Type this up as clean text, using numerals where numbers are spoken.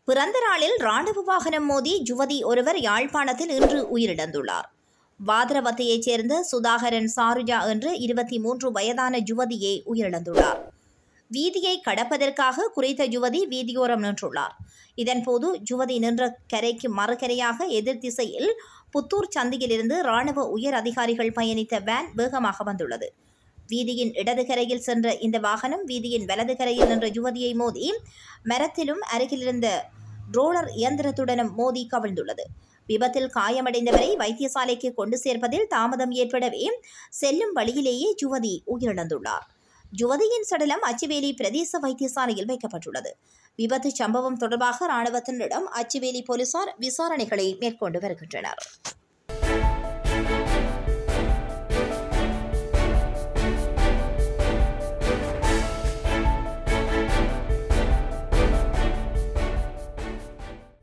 பிறந்த நாளில் ராணுவ வாகனம் மோதி யுவதி ஒருவர் யாழ்ப்பாணத்தில் இன்று உயிரிழந்துள்ளார். வாதரவத்தையைச் சேர்ந்த சுதாகரன் சாருஜா என்ற 23 வயதான யுவதியை உயிரிழந்துள்ளார். வீதியை கடப்பதற்காக குறித்த யுவதி வீதியோரம் நின்றுள்ளார். இதன்போது யுவதி நின்ற கரைக்கு மறுகரையாக எதிர் திசையில் புத்தூர் சந்தியிலிருந்து ராணுவ உயர் அதிகாரிகள் பயணித்த வேன் வேகமாக வந்துள்ளது. வீதியின் இடது கரையில் சென்ற இந்த வாகனம் வீதியின் வலது கரையில் நின்ற யுவதியை மோதி மரத்திலும் அருகிலிருந்த ரோலர் இயந்திரத்துடனும் மோதி கவிழ்ந்துள்ளது. விபத்தில் காயமடைந்தவரை வைத்தியசாலைக்கு கொண்டு சேர்ப்பதில் தாமதம் ஏற்படவே செல்லும் வழியிலேயே யுவதி உயிரிழந்துள்ளார். யுவதியின் சடலம் அச்சுவேலி பிரதேச வைத்தியசாலையில் வைக்கப்பட்டுள்ளது. விபத்து சம்பவம் தொடர்பாக ராணுவத்தினரிடம் அச்சுவேலி போலீசார் விசாரணைகளை மேற்கொண்டு வருகின்றனர்.